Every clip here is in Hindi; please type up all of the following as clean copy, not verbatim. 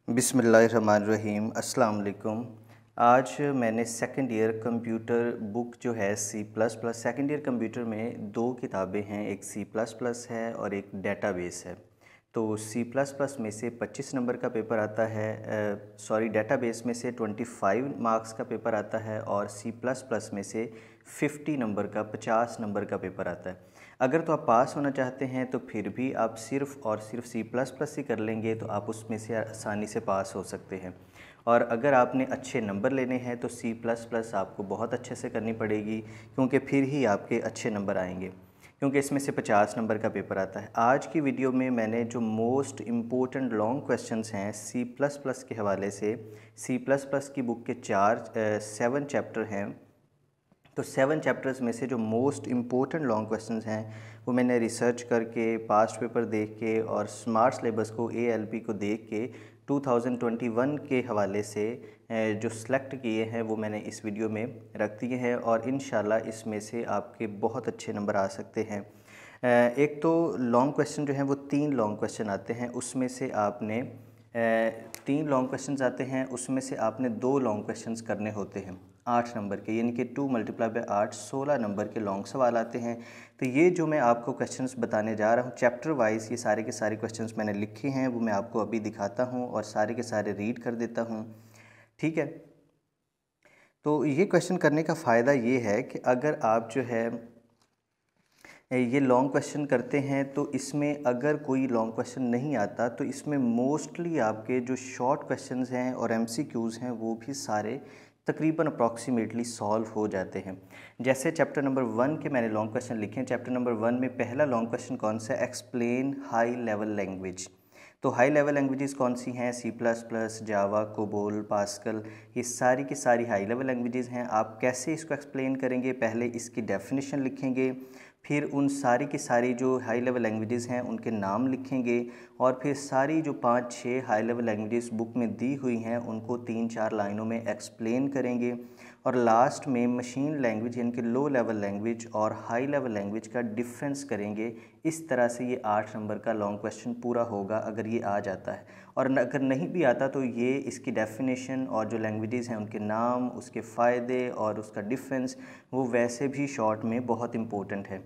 बिस्मिल्लाहिर्रहमानिर्रहीम अस्सलाम वालेकुम। आज मैंने सेकंड ईयर कंप्यूटर बुक जो है C plus plus second year computer में दो किताबें हैं, एक सी प्लस प्लस है और एक डेटाबेस है। तो सी प्लस प्लस में से 25 नंबर का पेपर आता है, डेटाबेस में से 25 मार्क्स का पेपर आता है और सी प्लस प्लस में से 50 नंबर का 50 नंबर का पेपर आता है। अगर तो आप पास होना चाहते हैं तो फिर भी आप सिर्फ़ और सिर्फ सी प्लस प्लस ही कर लेंगे तो आप उसमें से आसानी से पास हो सकते हैं। और अगर आपने अच्छे नंबर लेने हैं तो सी प्लस प्लस आपको बहुत अच्छे से करनी पड़ेगी, क्योंकि फिर ही आपके अच्छे नंबर आएंगे, क्योंकि इसमें से 50 नंबर का पेपर आता है। आज की वीडियो में मैंने जो मोस्ट इम्पोर्टेंट लॉन्ग क्वेश्चंस हैं सी प्लस प्लस के हवाले से, सी प्लस प्लस की बुक के 7 चैप्टर हैं, तो 7 चैप्टर्स में से जो मोस्ट इम्पोर्टेंट लॉन्ग क्वेश्चंस हैं वो मैंने रिसर्च करके, पास्ट पेपर देख के और स्मार्ट सिलेबस को ALP को देख के 2021 के हवाले से जो सेलेक्ट किए हैं वो मैंने इस वीडियो में रख दिए हैं और इंशाल्लाह इसमें से आपके बहुत अच्छे नंबर आ सकते हैं। एक तो लॉन्ग क्वेश्चन जो हैं वो 3 लॉन्ग क्वेश्चन आते हैं, उसमें से आपने 3 लॉन्ग क्वेश्चंस आते हैं, उसमें से आपने 2 लॉन्ग क्वेश्चंस करने होते हैं 8 नंबर के, यानी कि 2 × 8 16 नंबर के लॉन्ग सवाल आते हैं। तो ये जो मैं आपको क्वेश्चंस बताने जा रहा हूँ चैप्टर वाइज, ये सारे के सारे क्वेश्चंस मैंने लिखे हैं, वो मैं आपको अभी दिखाता हूँ और सारे के सारे रीड कर देता हूँ, ठीक है। तो ये क्वेश्चन करने का फ़ायदा ये है कि अगर आप जो है ये लॉन्ग क्वेश्चन करते हैं तो इसमें अगर कोई लॉन्ग क्वेश्चन नहीं आता तो इसमें मोस्टली आपके जो शॉर्ट क्वेश्चंस हैं और MCQs हैं वो भी सारे तकरीबन अप्रॉक्सीमेटली सॉल्व हो जाते हैं। जैसे चैप्टर नंबर 1 के मैंने लॉन्ग क्वेश्चन लिखे हैं। चैप्टर नंबर 1 में पहला लॉन्ग क्वेश्चन कौन सा है? Explain high level language. तो हाई लेवल लैंग्वेजेस कौन सी हैं? सी प्लस प्लस, जावा, कोबोल, पास्कल, ये सारी की सारी हाई लेवल लैंग्वेजेस हैं। आप कैसे इसको एक्सप्लेन करेंगे? पहले इसकी डेफिनेशन लिखेंगे, फिर उन सारी की सारी जो हाई लेवल लैंग्वेजेस हैं उनके नाम लिखेंगे और फिर सारी जो 5-6 हाई लेवल लैंग्वेजेस बुक में दी हुई हैं उनको 3-4 लाइनों में एक्सप्लेन करेंगे और लास्ट में मशीन लैंग्वेज यानी कि लो लेवल लैंग्वेज और हाई लेवल लैंग्वेज का डिफरेंस करेंगे। इस तरह से ये 8 नंबर का लॉन्ग क्वेश्चन पूरा होगा अगर ये आ जाता है। और अगर नहीं भी आता तो ये इसकी डेफिनेशन और जो लैंग्वेजेस हैं उनके नाम, उसके फ़ायदे और उसका डिफरेंस वो वैसे भी शॉर्ट में बहुत इंपॉर्टेंट है।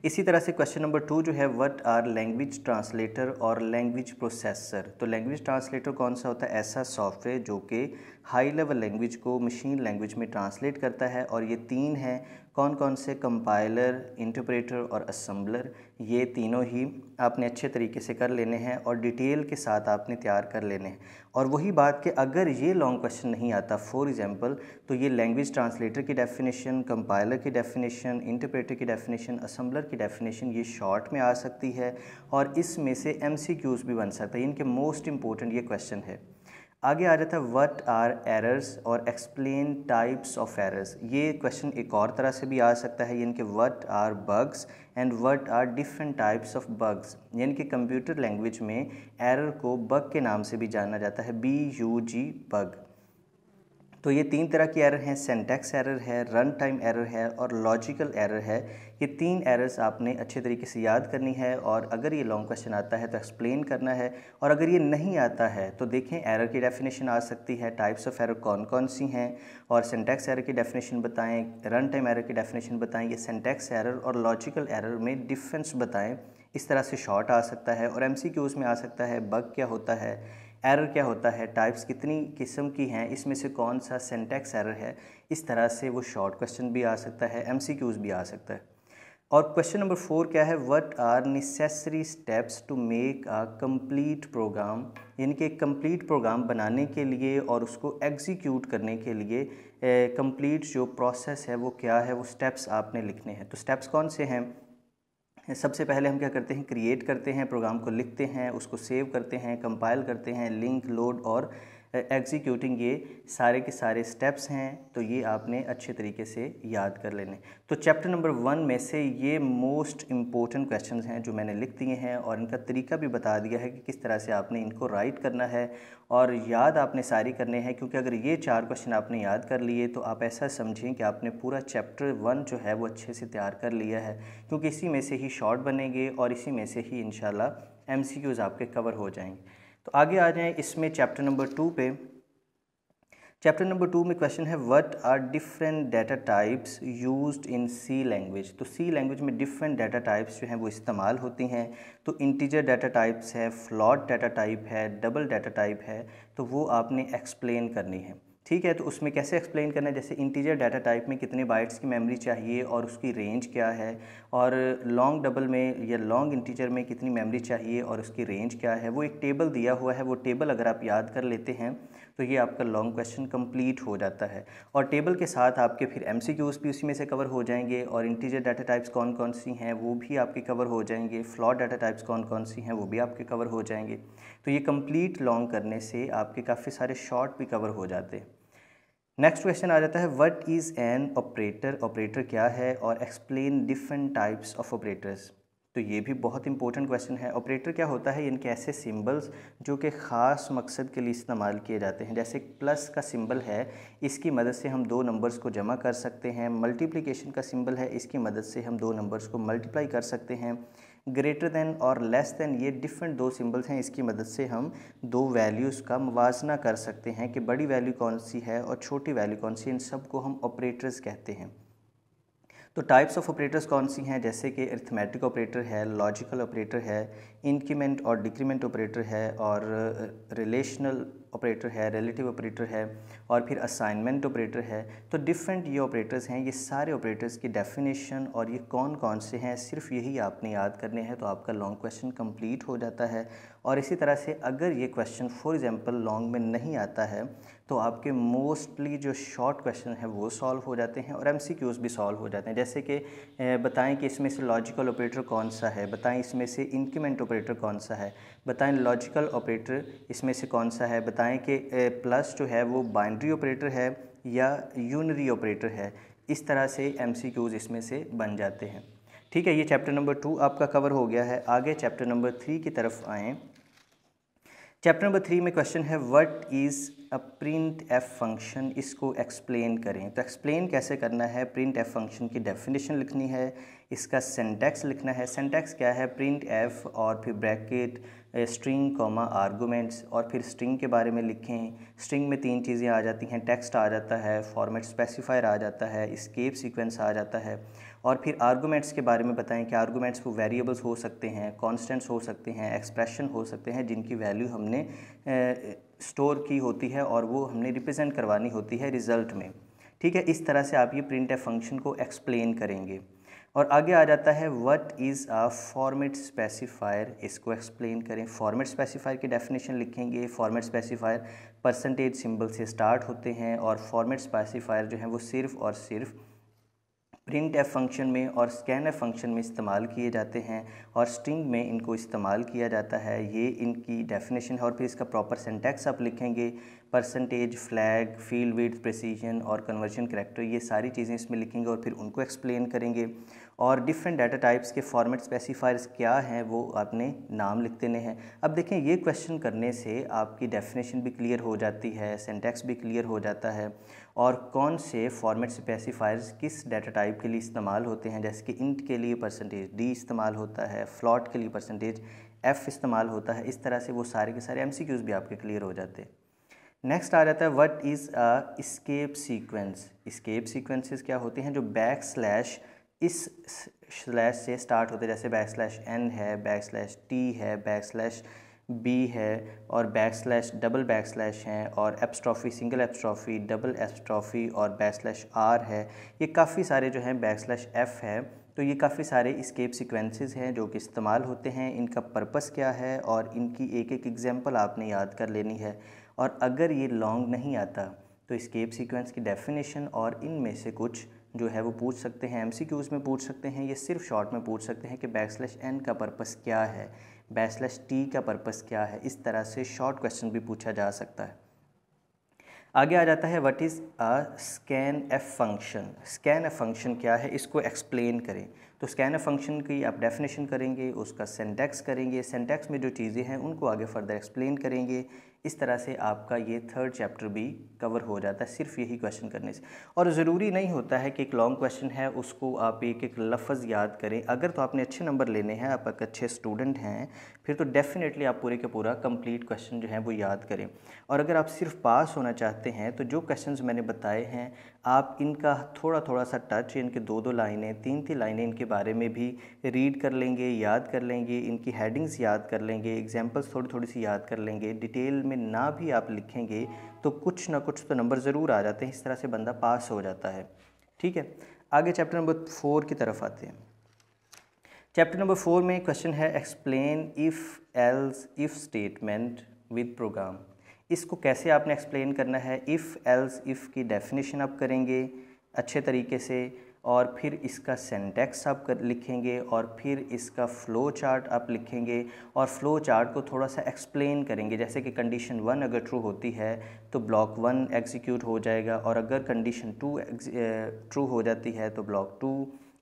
इसी तरह से क्वेश्चन नंबर 2 जो है, व्हाट आर लैंग्वेज ट्रांसलेटर और लैंग्वेज प्रोसेसर। तो लैंग्वेज ट्रांसलेटर कौन सा होता है? ऐसा सॉफ्टवेयर जो कि हाई लेवल लैंग्वेज को मशीन लैंग्वेज में ट्रांसलेट करता है। और ये 3 हैं, कौन कौन से? कंपाइलर, इंटरप्रेटर और असेंबलर। ये तीनों ही आपने अच्छे तरीके से कर लेने हैं और डिटेल के साथ आपने तैयार कर लेने हैं। और वही बात कि अगर ये लॉन्ग क्वेश्चन नहीं आता फॉर एग्जांपल, तो ये लैंग्वेज ट्रांसलेटर की डेफिनेशन, कंपाइलर की डेफिनेशन, इंटरप्रेटर की डेफिनेशन, असेंबलर की डेफिनेशन ये शॉर्ट में आ सकती है और इसमें से MCQs भी बन सकता है। इनके मोस्ट इंपॉर्टेंट ये क्वेश्चन है। आगे आ जाता है व्हाट आर एरर्स और एक्सप्लेन टाइप्स ऑफ एरर्स। ये क्वेश्चन एक और तरह से भी आ सकता है, यानी कि what are bugs and what are different types of bugs. यानी कि कंप्यूटर लैंग्वेज में एरर को बग के नाम से भी जाना जाता है, BUG बग। तो ये 3 तरह की एरर हैं, सिंटैक्स एरर है, रन टाइम एरर है और लॉजिकल एरर है। ये 3 एरर्स आपने अच्छे तरीके से याद करनी है और अगर ये लॉन्ग क्वेश्चन आता है तो एक्सप्लेन करना है। और अगर ये नहीं आता है तो देखें एरर की डेफिनेशन आ सकती है, टाइप्स ऑफ एरर कौन कौन सी हैं और सिंटैक्स एरर की डेफिनेशन बताएं, रन टाइम एरर की डेफिनेशन बताएं, ये सिंटैक्स एरर और लॉजिकल एरर में डिफरेंस बताएं। इस तरह से शॉर्ट आ सकता है और MCQs में आ सकता है बग क्या होता है, एरर क्या होता है, टाइप्स कितनी किस्म की हैं, इसमें से कौन सा सिंटैक्स एरर है। इस तरह से वो शॉर्ट क्वेश्चन भी आ सकता है, MCQs भी आ सकता है। और क्वेश्चन नंबर 4 क्या है? What are necessary steps to make a complete program. यानी कि एक कंप्लीट प्रोग्राम बनाने के लिए और उसको एग्जीक्यूट करने के लिए कंप्लीट जो प्रोसेस है वो क्या है, वो स्टेप्स आपने लिखने हैं। तो स्टेप्स कौन से हैं? सबसे पहले हम क्या करते हैं? क्रिएट करते हैं, प्रोग्राम को लिखते हैं, उसको सेव करते हैं, कंपाइल करते हैं, लिंक, लोड और एग्जीक्यूटिंग, ये सारे के सारे स्टेप्स हैं। तो ये आपने अच्छे तरीके से याद कर लेने। तो चैप्टर नंबर 1 में से ये मोस्ट इम्पोर्टेंट क्वेश्चंस हैं जो मैंने लिख दिए हैं और इनका तरीका भी बता दिया है कि किस तरह से आपने इनको राइट करना है और याद आपने सारी करने हैं। क्योंकि अगर ये 4 क्वेश्चन आपने याद कर लिए तो आप ऐसा समझें कि आपने पूरा चैप्टर 1 जो है वो अच्छे से तैयार कर लिया है, क्योंकि इसी में से ही शॉर्ट बनेंगे और इसी में से ही इंशाल्लाह MCQs आपके कवर हो जाएंगे। तो आगे आ जाएं इसमें चैप्टर नंबर 2 पे। चैप्टर नंबर 2 में क्वेश्चन है what are different data types used in C language. तो सी लैंग्वेज में डिफरेंट डाटा टाइप्स जो हैं वो इस्तेमाल होती हैं। तो इंटीजर डाटा टाइप्स है, फ्लोट डाटा टाइप है, डबल डाटा टाइप है, तो वो आपने एक्सप्लेन करनी है। ठीक है, तो उसमें कैसे एक्सप्लेन करना है, जैसे इंटीजर डाटा टाइप में कितने बाइट्स की मेमोरी चाहिए और उसकी रेंज क्या है, और लॉन्ग डबल में या लॉन्ग इंटीजर में कितनी मेमोरी चाहिए और उसकी रेंज क्या है, वो एक टेबल दिया हुआ है। वो टेबल अगर आप याद कर लेते हैं तो ये आपका लॉन्ग क्वेश्चन कंप्लीट हो जाता है। और टेबल के साथ आपके फिर एमसीक्यूज़ भी उसी में से कवर हो जाएंगे, और इंटीजर डाटा टाइप्स कौन कौन सी हैं वो भी आपके कवर हो जाएंगे, फ्लोट डाटा टाइप्स कौन कौन सी हैं वो भी आपके कवर हो जाएंगे। तो ये कंप्लीट लॉन्ग करने से आपके काफ़ी सारे शॉर्ट भी कवर हो जाते हैं। नेक्स्ट क्वेश्चन आ जाता है what is an operator. Operator क्या है, और explain different types of operators. तो ये भी बहुत इंपॉर्टेंट क्वेश्चन है। ऑपरेटर क्या होता है, इनके ऐसे सिंबल्स जो कि ख़ास मकसद के लिए इस्तेमाल किए जाते हैं। जैसे प्लस का सिंबल है, इसकी मदद से हम दो नंबर्स को जमा कर सकते हैं। मल्टीप्लिकेशन का सिंबल है, इसकी मदद से हम दो नंबर्स को मल्टीप्लाई कर सकते हैं। ग्रेटर दैन और लेस दैन, ये डिफरेंट दो सिंबल्स हैं, इसकी मदद से हम दो वैल्यूज़ का मुवाजना कर सकते हैं कि बड़ी वैल्यू कौन सी है और छोटी वैल्यू कौन सी। इन सब को हम ऑपरेटर्स कहते हैं। तो टाइप्स ऑफ ऑपरेटर्स कौन सी हैं, जैसे कि अरिथमेटिक ऑपरेटर है, लॉजिकल ऑपरेटर है, इंक्रीमेंट और डिक्रीमेंट ऑपरेटर है, और रिलेशनल ऑपरेटर है, रिलेटिव ऑपरेटर है, और फिर असाइनमेंट ऑपरेटर है। तो डिफरेंट ये ऑपरेटर्स हैं। ये सारे ऑपरेटर्स की डेफिनेशन और ये कौन कौन से हैं, सिर्फ यही आपने याद करने हैं, तो आपका लॉन्ग क्वेश्चन कंप्लीट हो जाता है। और इसी तरह से अगर ये क्वेश्चन फॉर एग्जांपल लॉन्ग में नहीं आता है तो आपके मोस्टली जो शॉर्ट क्वेश्चन है वो सॉल्व हो जाते हैं, और एमसीक्यूज़ भी सॉल्व हो जाते हैं। जैसे कि बताएं कि इसमें से लॉजिकल ऑपरेटर कौन सा है, बताएं इसमें से इंक्रीमेंट ऑपरेटर कौन सा है, बताएं लॉजिकल ऑपरेटर इसमें से कौन सा है, बताएं कि प्लस जो है वो बाइनरी ऑपरेटर है या यूनरी ऑपरेटर है। इस तरह से एमसीक्यूज़ इसमें से बन जाते हैं। ठीक है, ये चैप्टर नंबर 2 आपका कवर हो गया है। आगे चैप्टर नंबर 3 की तरफ आएँ। चैप्टर नंबर 3 में क्वेश्चन है what is a print F function. इसको एक्सप्लेन करें। तो एक्सप्लेन कैसे करना है, प्रिंट एफ फंक्शन की डेफिनेशन लिखनी है, इसका सिंटैक्स लिखना है। सिंटैक्स क्या है, प्रिंट एफ और फिर ब्रैकेट स्ट्रिंग कॉमा आर्गूमेंट्स, और फिर स्ट्रिंग के बारे में लिखें। स्ट्रिंग में तीन चीज़ें आ जाती हैं, टेक्स्ट आ जाता है, फॉर्मेट स्पेसिफायर आ जाता है, एस्केप सीक्वेंस आ जाता है, और फिर आर्गूमेंट्स के बारे में बताएं कि आर्गूमेंट्स वो वेरिएबल्स हो सकते हैं, कॉन्स्टेंट्स हो सकते हैं, एक्सप्रेशन हो सकते हैं, जिनकी वैल्यू हमने स्टोर की होती है और वो हमने रिप्रेजेंट करवानी होती है रिज़ल्ट में। ठीक है, इस तरह से आप ये प्रिंट एफ फंक्शन को एक्सप्लेन करेंगे। और आगे आ जाता है what is a format specifier. इसको एक्सप्लेन करें। फॉर्मेट स्पेसिफायर की डेफिनेशन लिखेंगे। फॉर्मेट स्पेसिफायर परसेंटेज सिंबल से स्टार्ट होते हैं, और फॉर्मेट स्पेसिफायर जो है वो सिर्फ़ और सिर्फ प्रिंट एफ फंक्शन में और स्कैन एफ फंक्शन में इस्तेमाल किए जाते हैं, और स्ट्रिंग में इनको इस्तेमाल किया जाता है। ये इनकी डेफिनेशन है। और फिर इसका प्रॉपर सिंटैक्स आप लिखेंगे। Percentage, flag, field width, precision और कन्वर्जन करैक्टर, ये सारी चीज़ें इसमें लिखेंगे और फिर उनको एक्सप्लेन करेंगे। और डिफरेंट डाटा टाइप्स के फॉर्मेट स्पेसिफायर्स क्या हैं वो आपने नाम लिख देने हैं। अब देखें, ये क्वेश्चन करने से आपकी डेफिनेशन भी क्लियर हो जाती है, सिंटैक्स भी क्लियर हो जाता है, और कौन से फॉर्मेट स्पेसिफायर्स किस डाटा टाइप के लिए इस्तेमाल होते हैं। जैसे कि इंट के लिए परसेंटेज डी इस्तेमाल होता है, फ्लॉट के लिए परसेंटेज एफ इस्तेमाल होता है। इस तरह से वो सारे के सारे एमसीक्यूज़ भी आपके क्लियर हो जाते हैं। नेक्स्ट आ जाता है what is a escape sequence. Escape sequences क्या होते हैं, जो बैक स्लैश इस स्लैश से स्टार्ट होते हैं, जैसे बैक स्लैश एन है, बैक स्लैश टी है, बैक स्लैश बी है, और back slash double back slash हैं, और एप्स्ट्रॉफी, सिंगल एप्स्ट्रॉफी, डबल एप्स्ट्रॉफी, और बैक स्लैश आर है। ये काफ़ी सारे जो हैं, बैक स्लैश एफ है। तो ये काफ़ी सारे एस्केप सीक्वेंसेस हैं जो कि इस्तेमाल होते हैं। इनका पर्पस क्या है और इनकी एक एक एग्जांपल आपने याद कर लेनी है। और अगर ये लॉन्ग नहीं आता तो एस्केप सीक्वेंस की डेफिनेशन और इनमें से कुछ जो है वो पूछ सकते हैं, एमसीक्यूज़ में पूछ सकते हैं, ये सिर्फ शॉर्ट में पूछ सकते हैं कि बैक स्लैश एन का पर्पस क्या है, बैक स्लैश टी का पर्पस क्या है। इस तरह से शॉर्ट क्वेश्चन भी पूछा जा सकता है। आगे आ जाता है what is a scan F function. Scan F function क्या है, इसको एक्सप्लेन करें। तो स्कैनफ फंक्शन की आप डेफिनेशन करेंगे, उसका सिंटैक्स करेंगे, सिंटैक्स में जो चीज़ें हैं उनको आगे फर्दर एक्सप्लेन करेंगे। इस तरह से आपका ये थर्ड चैप्टर भी कवर हो जाता है सिर्फ यही क्वेश्चन करने से। और ज़रूरी नहीं होता है कि एक लॉन्ग क्वेश्चन है उसको आप एक एक लफ्ज़ याद करें। अगर तो आपने अच्छे नंबर लेने हैं, आप एक अच्छे स्टूडेंट हैं, फिर तो डेफिनेटली आप पूरे का पूरा कंप्लीट क्वेश्चन जो है वो याद करें। और अगर आप सिर्फ पास होना चाहते हैं तो जो क्वेश्चंस मैंने बताए हैं आप इनका थोड़ा थोड़ा सा टच, इनके दो दो लाइनें, तीन तीन लाइनें इनके बारे में भी रीड कर लेंगे, याद कर लेंगे, इनकी हेडिंग्स याद कर लेंगे, एग्जांपल्स थोड़ी थोड़ी सी याद कर लेंगे, डिटेल में ना भी आप लिखेंगे तो कुछ ना कुछ तो नंबर ज़रूर आ जाते हैं। इस तरह से बंदा पास हो जाता है। ठीक है, आगे चैप्टर नंबर 4 की तरफ आते हैं। चैप्टर नंबर 4 में क्वेश्चन है explain if else if statement with program. इसको कैसे आपने एक्सप्लेन करना है। इफ़ एल्स इफ़ की डेफिनेशन आप करेंगे अच्छे तरीके से, और फिर इसका सिंटैक्स आप लिखेंगे, और फिर इसका फ़्लो चार्ट आप लिखेंगे, और फ़्लो चार्ट को थोड़ा सा एक्सप्लेन करेंगे। जैसे कि कंडीशन 1 अगर ट्रू होती है तो ब्लॉक 1 एग्जीक्यूट हो जाएगा, और अगर कंडीशन 2 ट्रू हो जाती है तो ब्लॉक 2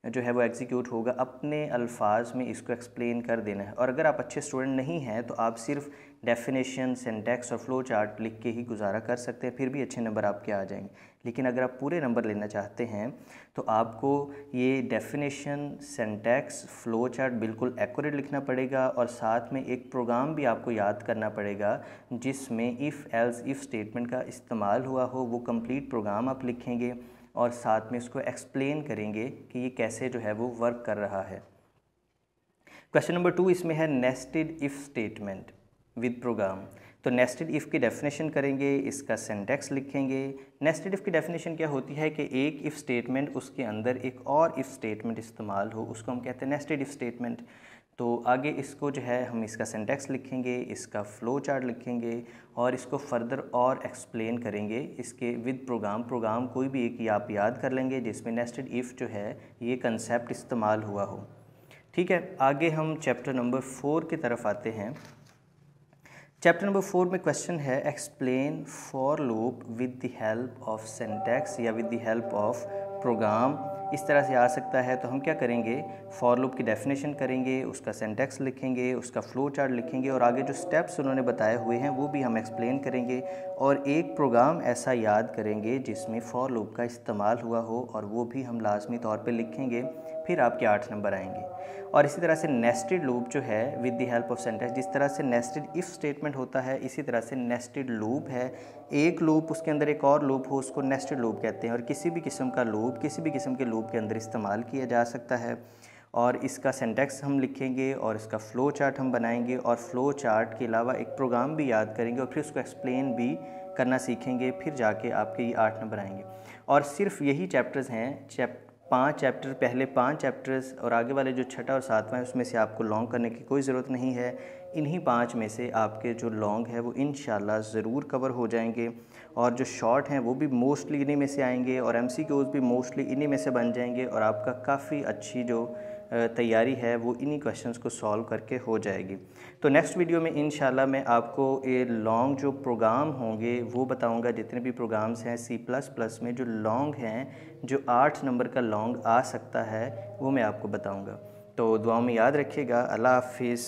जो है वो एग्जीक्यूट होगा। अपने अल्फाज में इसको एक्सप्लेन कर देना है। और अगर आप अच्छे स्टूडेंट नहीं हैं तो आप सिर्फ डेफिनेशन, सिंटैक्स और फ्लो चार्ट लिख के ही गुजारा कर सकते हैं, फिर भी अच्छे नंबर आपके आ जाएंगे। लेकिन अगर आप पूरे नंबर लेना चाहते हैं तो आपको ये डेफिनेशन, सिंटैक्स, फ्लो चार्ट बिल्कुल एक्यूरेट लिखना पड़ेगा, और साथ में एक प्रोग्राम भी आपको याद करना पड़ेगा जिसमें इफ़ एल्स इफ़ स्टेटमेंट का इस्तेमाल हुआ हो। वो कंप्लीट प्रोग्राम आप लिखेंगे और साथ में उसको एक्सप्लेन करेंगे कि ये कैसे जो है वो वर्क कर रहा है। क्वेश्चन नंबर 2 इसमें है nested if statement with program. तो नेस्टेड इफ़ की डेफिनेशन करेंगे, इसका सिंटैक्स लिखेंगे। नेस्टेड इफ़ की डेफिनेशन क्या होती है कि एक इफ़ स्टेटमेंट उसके अंदर एक और इफ़ स्टेटमेंट इस्तेमाल हो, उसको हम कहते हैं नेस्टेड इफ़ स्टेटमेंट। तो आगे इसको जो है हम इसका सिंटैक्स लिखेंगे, इसका फ़्लो चार्ट लिखेंगे, और इसको फर्दर और एक्सप्लेन करेंगे इसके विद प्रोग्राम। प्रोग्राम कोई भी एक आप याद कर लेंगे जिसमें नेस्टेड इफ़ जो है ये कंसेप्ट इस्तेमाल हुआ हो। ठीक है, आगे हम चैप्टर नंबर 4 की तरफ आते हैं। चैप्टर नंबर 4 में क्वेश्चन है explain for loop with the help of syntax या with the help of program. इस तरह से आ सकता है। तो हम क्या करेंगे, फॉर लूप की डेफिनेशन करेंगे, उसका सिंटैक्स लिखेंगे, उसका फ्लो चार्ट लिखेंगे, और आगे जो स्टेप्स उन्होंने बताए हुए हैं वो भी हम एक्सप्लेन करेंगे, और एक प्रोग्राम ऐसा याद करेंगे जिसमें फॉर लूप का इस्तेमाल हुआ हो, और वो भी हम लाजमी तौर पे लिखेंगे। फिर आपके 8 नंबर आएंगे। और इसी तरह से नेस्टेड लूप जो है with the help of syntax, जिस तरह से नेस्टेड इफ़ स्टेटमेंट होता है इसी तरह से नेस्टेड लूप है। एक लूप उसके अंदर एक और लूप हो उसको नेस्टेड लूप कहते हैं, और किसी भी किस्म का लूप किसी भी किस्म के लूप के अंदर इस्तेमाल किया जा सकता है। और इसका सिंटैक्स हम लिखेंगे, और इसका फ़्लो चार्ट हम बनाएंगे, और फ्लो चार्ट के अलावा एक प्रोग्राम भी याद करेंगे, और फिर उसको एक्सप्लेन भी करना सीखेंगे। फिर जाके आपके ये 8 नंबर आएंगे। और सिर्फ यही चैप्टर्स हैं, 5 चैप्टर, पहले 5 चैप्टर्स, और आगे वाले जो छठा और सातवां है उसमें से आपको लॉन्ग करने की कोई ज़रूरत नहीं है। इन्हीं 5 में से आपके जो लॉन्ग है वो इंशाल्लाह ज़रूर कवर हो जाएंगे, और जो शॉर्ट हैं वो भी मोस्टली इन्हीं में से आएंगे, और MCQs भी मोस्टली इन्हीं में से बन जाएंगे, और आपका काफ़ी अच्छी जो तैयारी है वो इन्हीं क्वेश्चंस को सॉल्व करके हो जाएगी। तो नेक्स्ट वीडियो में इंशाल्लाह मैं आपको ये लॉन्ग जो प्रोग्राम होंगे वो बताऊंगा। जितने भी प्रोग्राम्स हैं C++ में जो लॉन्ग हैं, जो 8 नंबर का लॉन्ग आ सकता है, वो मैं आपको बताऊंगा। तो दुआ में याद रखिएगा। अल्लाह हाफिज़।